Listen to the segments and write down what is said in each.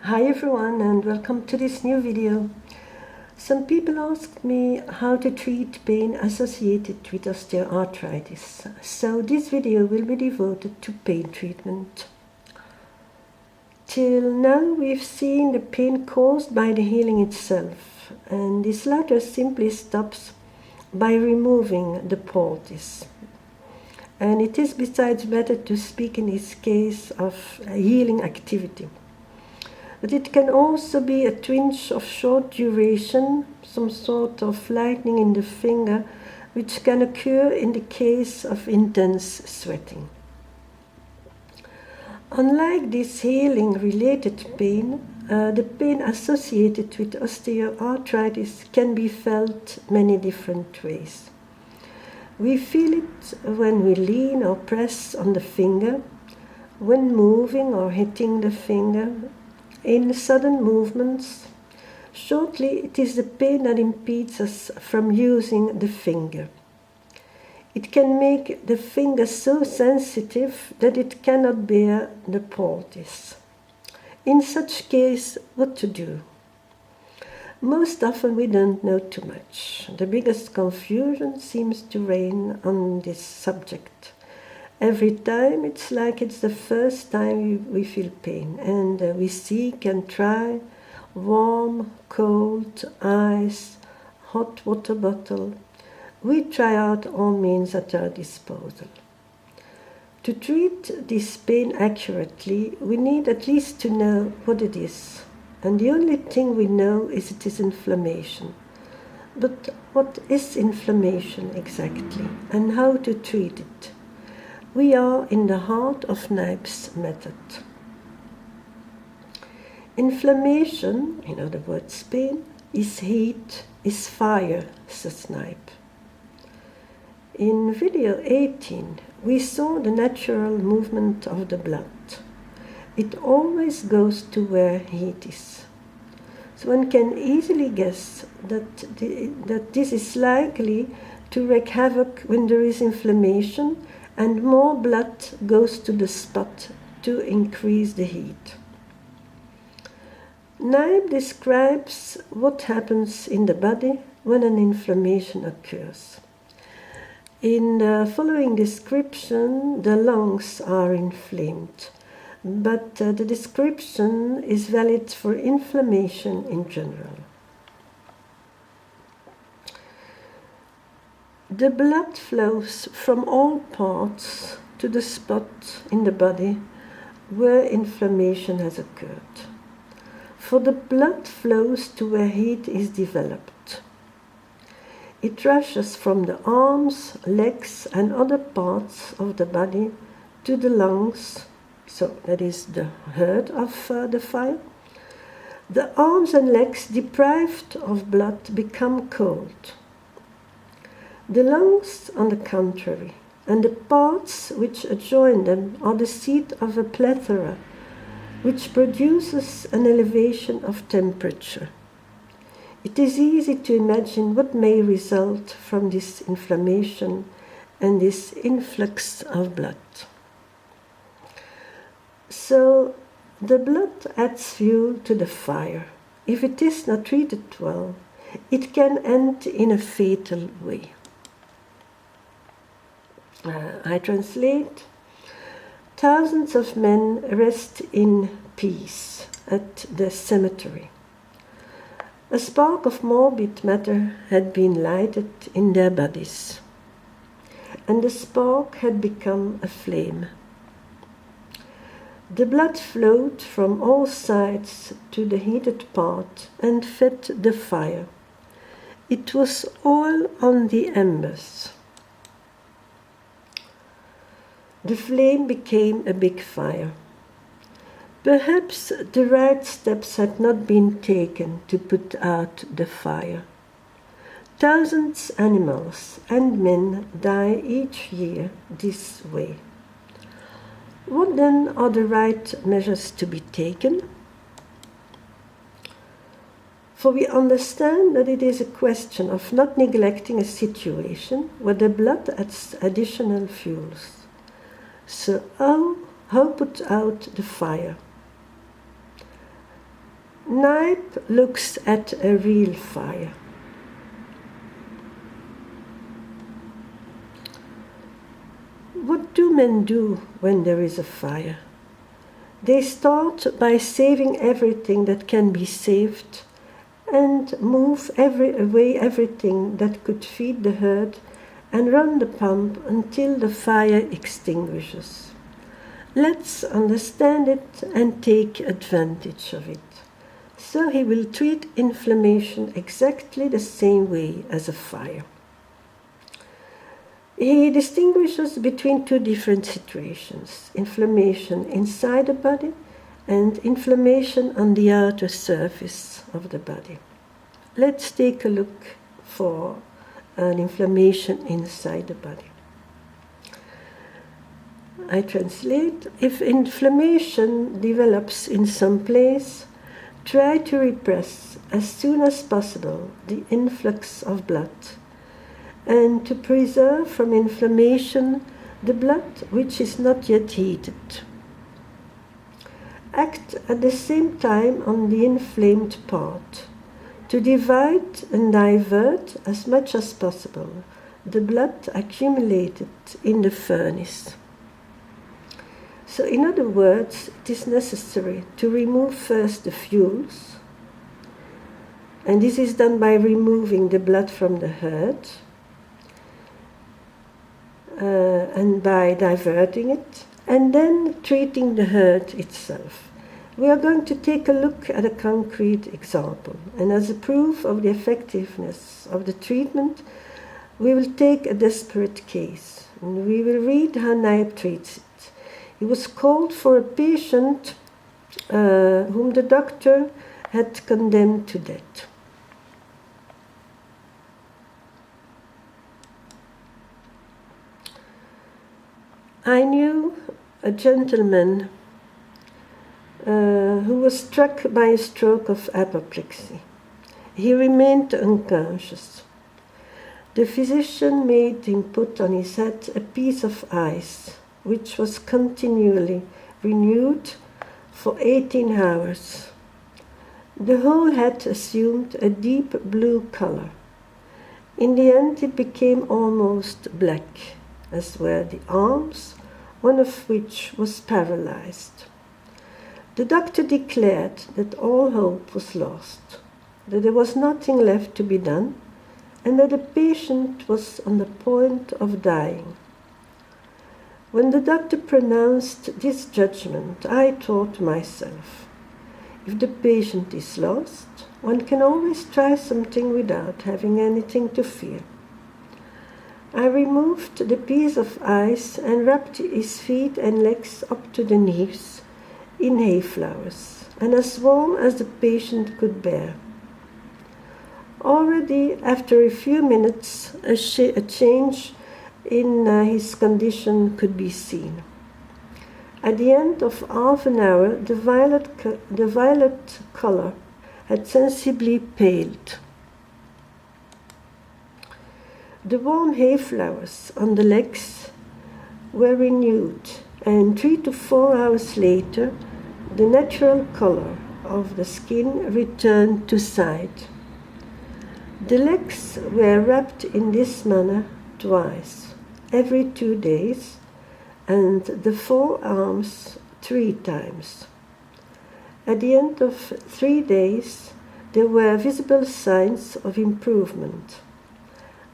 Hi everyone and welcome to this new video. Some people asked me how to treat pain associated with osteoarthritis. So this video will be devoted to pain treatment. Till now we've seen the pain caused by the healing itself, and this latter simply stops by removing the poultice. And it is besides better to speak in this case of a healing activity. But it can also be a twinge of short duration, some sort of lightning in the finger, which can occur in the case of intense sweating. Unlike this healing-related pain, the pain associated with osteoarthritis can be felt many different ways. We feel it when we lean or press on the finger, when moving or hitting the finger, in sudden movements. Shortly, it is the pain that impedes us from using the finger. It can make the finger so sensitive that it cannot bear the poultice. In such case, what to do? Most often we don't know too much. The biggest confusion seems to reign on this subject. Every time it's like it's the first time we feel pain, and we seek and try warm, cold, ice, hot water bottle. We try out all means at our disposal. To treat this pain accurately, we need at least to know what it is. And the only thing we know is it is inflammation. But what is inflammation exactly, and how to treat it? We are in the heart of Kneipp's method. Inflammation, in other words pain, is heat, is fire, says Kneipp. In video 18, we saw the natural movement of the blood. It always goes to where heat is. So one can easily guess that this is likely to wreak havoc when there is inflammation, and more blood goes to the spot to increase the heat. Kneipp describes what happens in the body when an inflammation occurs. In the following description, the lungs are inflamed, but the description is valid for inflammation in general. The blood flows from all parts to the spot in the body where inflammation has occurred. For the blood flows to where heat is developed. It rushes from the arms, legs, and other parts of the body to the lungs, so that is the heart of the fire. The arms and legs deprived of blood become cold. The lungs, on the contrary, and the parts which adjoin them are the seat of a plethora, which produces an elevation of temperature. It is easy to imagine what may result from this inflammation and this influx of blood. So, the blood adds fuel to the fire. If it is not treated well, it can end in a fatal way. I translate. Thousands of men rest in peace at the cemetery. A spark of morbid matter had been lighted in their bodies, and the spark had become a flame. The blood flowed from all sides to the heated part and fed the fire. It was all on the embers. The flame became a big fire. Perhaps the right steps had not been taken to put out the fire. Thousands of animals and men die each year this way. What then are the right measures to be taken? For we understand that it is a question of not neglecting a situation where the blood adds additional fuels. So how put out the fire? Kneipp looks at a real fire. What do men do when there is a fire? They start by saving everything that can be saved and move away everything that could feed the herd and run the pump until the fire extinguishes. Let's understand it and take advantage of it. So he will treat inflammation exactly the same way as a fire. He distinguishes between two different situations: inflammation inside the body and inflammation on the outer surface of the body. Let's take a look for an inflammation inside the body. I translate: if inflammation develops in some place, try to repress as soon as possible the influx of blood, and to preserve from inflammation the blood which is not yet heated. Act at the same time on the inflamed part, to divide and divert as much as possible the blood accumulated in the furnace. So in other words, it is necessary to remove first the fuels, and this is done by removing the blood from the herd, and by diverting it, and then treating the herd itself. We are going to take a look at a concrete example, and as a proof of the effectiveness of the treatment, we will take a desperate case, and we will read how Kneipp treats it. He was called for a patient whom the doctor had condemned to death. I knew a gentleman who was struck by a stroke of apoplexy. He remained unconscious. The physician made him put on his head a piece of ice, which was continually renewed for 18 hours. The whole head assumed a deep blue color. In the end, it became almost black, as were the arms, one of which was paralyzed. The doctor declared that all hope was lost, that there was nothing left to be done, and that the patient was on the point of dying. When the doctor pronounced this judgment, I thought to myself, if the patient is lost, one can always try something without having anything to fear. I removed the piece of ice and wrapped his feet and legs up to the knees in hay flowers, and as warm as the patient could bear. Already after a few minutes, a change in his condition could be seen. At the end of half an hour, the violet color had sensibly paled. The warm hay flowers on the legs were renewed, and 3 to 4 hours later, the natural color of the skin returned to sight. The legs were wrapped in this manner twice, every 2 days, and the forearms 3 times. At the end of 3 days, there were visible signs of improvement.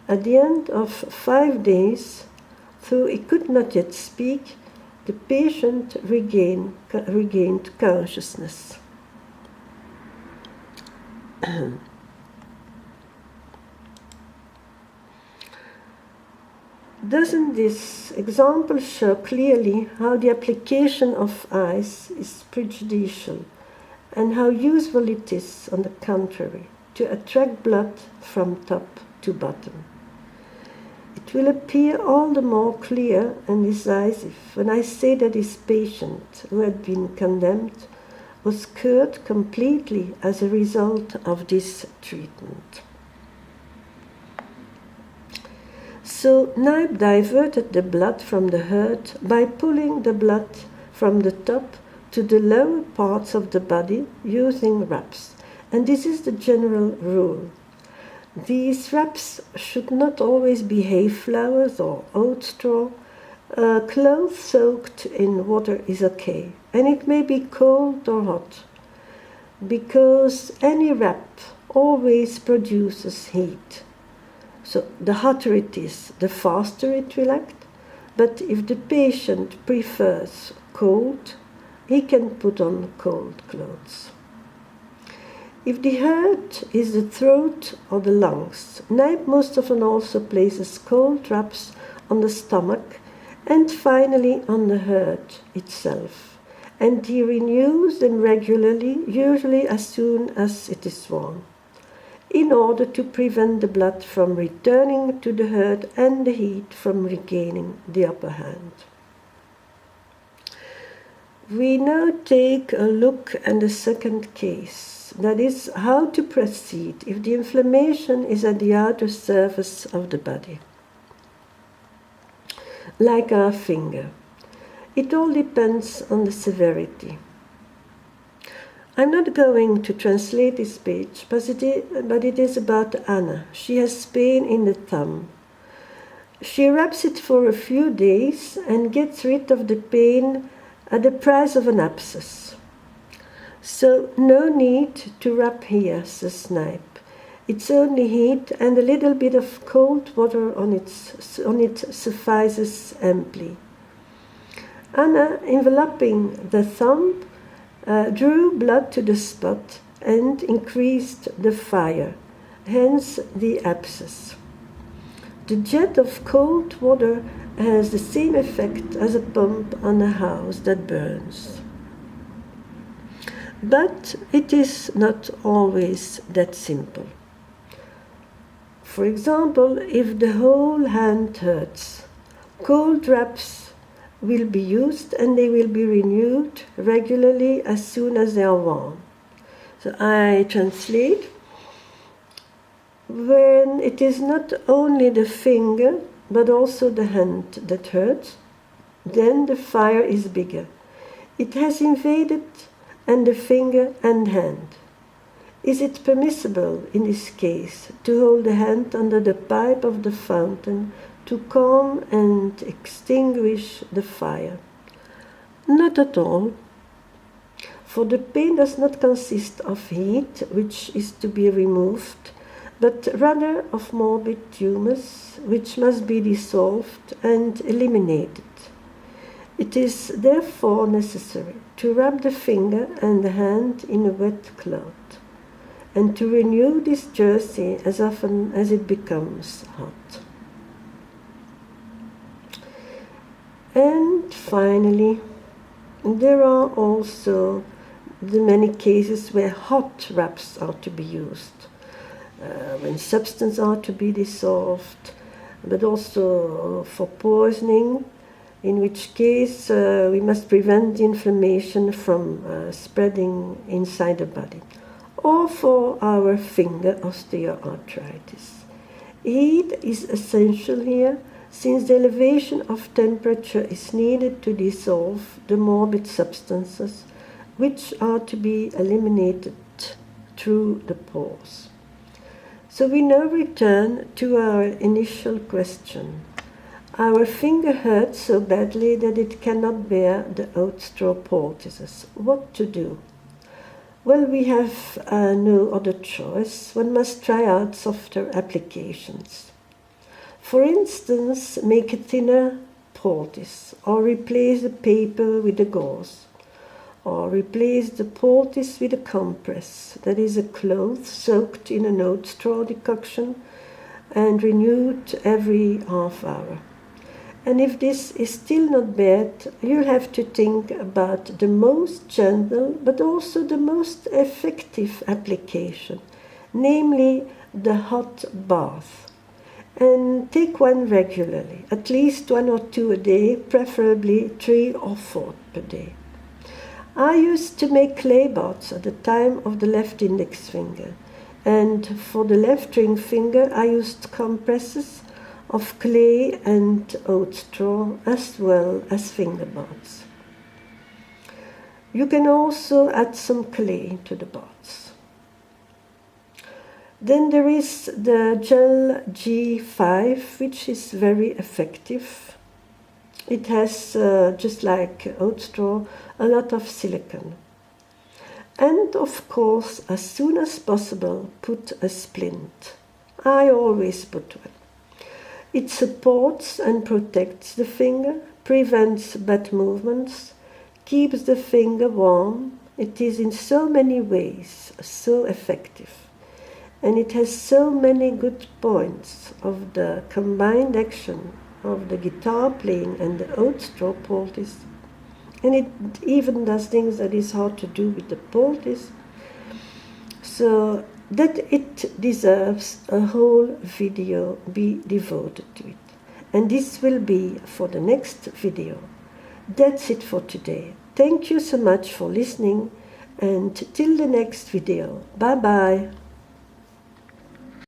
At the end of 5 days, though he could not yet speak, the patient regained consciousness. Doesn't this example show clearly how the application of ice is prejudicial, and how useful it is, on the contrary, to attract blood from top to bottom? It will appear all the more clear and decisive when I say that this patient, who had been condemned, was cured completely as a result of this treatment. So Kneipp diverted the blood from the herd by pulling the blood from the top to the lower parts of the body using wraps, and this is the general rule. These wraps should not always be hay flowers or oat straw. Cloth soaked in water is okay, and it may be cold or hot, because any wrap always produces heat. So the hotter it is, the faster it will act, but if the patient prefers cold, he can put on cold clothes. If the hurt is the throat or the lungs, Kneipp most often also places cold wraps on the stomach and finally on the hurt itself. And he renews them regularly, usually as soon as it is warm, in order to prevent the blood from returning to the hurt and the heat from regaining the upper hand. We now take a look at the second case. That is, how to proceed if the inflammation is at the outer surface of the body, like our finger. It all depends on the severity. I'm not going to translate this page, but it is about Anna. She has pain in the thumb. She rubs it for a few days and gets rid of the pain at the price of an abscess. So no need to rub here, says Kneipp. It's only heat, and a little bit of cold water on it suffices amply. Anna, enveloping the thumb, drew blood to the spot and increased the fire, hence the abscess. The jet of cold water has the same effect as a pump on a house that burns. But it is not always that simple. For example, if the whole hand hurts, cold wraps will be used and they will be renewed regularly as soon as they are warm. So I translate. When it is not only the finger but also the hand that hurts, then the fire is bigger. It has invaded and the finger and hand. Is it permissible in this case to hold the hand under the pipe of the fountain to calm and extinguish the fire? Not at all, for the pain does not consist of heat, which is to be removed, but rather of morbid humus, which must be dissolved and eliminated. It is therefore necessary to rub the finger and the hand in a wet cloth, and to renew this jersey as often as it becomes hot. And finally, there are also the many cases where hot wraps are to be used, when substances are to be dissolved, but also for poisoning, in which case we must prevent the inflammation from spreading inside the body, or for our finger osteoarthritis. Heat is essential here, since the elevation of temperature is needed to dissolve the morbid substances, which are to be eliminated through the pores. So we now return to our initial question. Our finger hurts so badly that it cannot bear the oat straw poultices. What to do? Well, we have no other choice. One must try out softer applications. For instance, make a thinner poultice, or replace the paper with a gauze, or replace the poultice with a compress, that is a cloth soaked in an oat straw decoction and renewed every half hour. And if this is still not bad, you'll have to think about the most gentle but also the most effective application, namely the hot bath. And take one regularly, at least 1 or 2 a day, preferably 3 or 4 per day. I used to make clay baths at the time of the left index finger, and for the left ring finger I used compresses of clay and oat straw as well as finger baths. You can also add some clay to the baths. Then there is the gel G5, which is very effective. It has, just like oat straw, a lot of silicone. And of course, as soon as possible, put a splint. I always put one. It supports and protects the finger, prevents bad movements, keeps the finger warm. It is in so many ways so effective. And it has so many good points of the combined action of the guitar playing and the oat straw poultice. And it even does things that is hard to do with the poultice. So that it deserves a whole video be devoted to it. And this will be for the next video. That's it for today. Thank you so much for listening, and till the next video. Bye bye.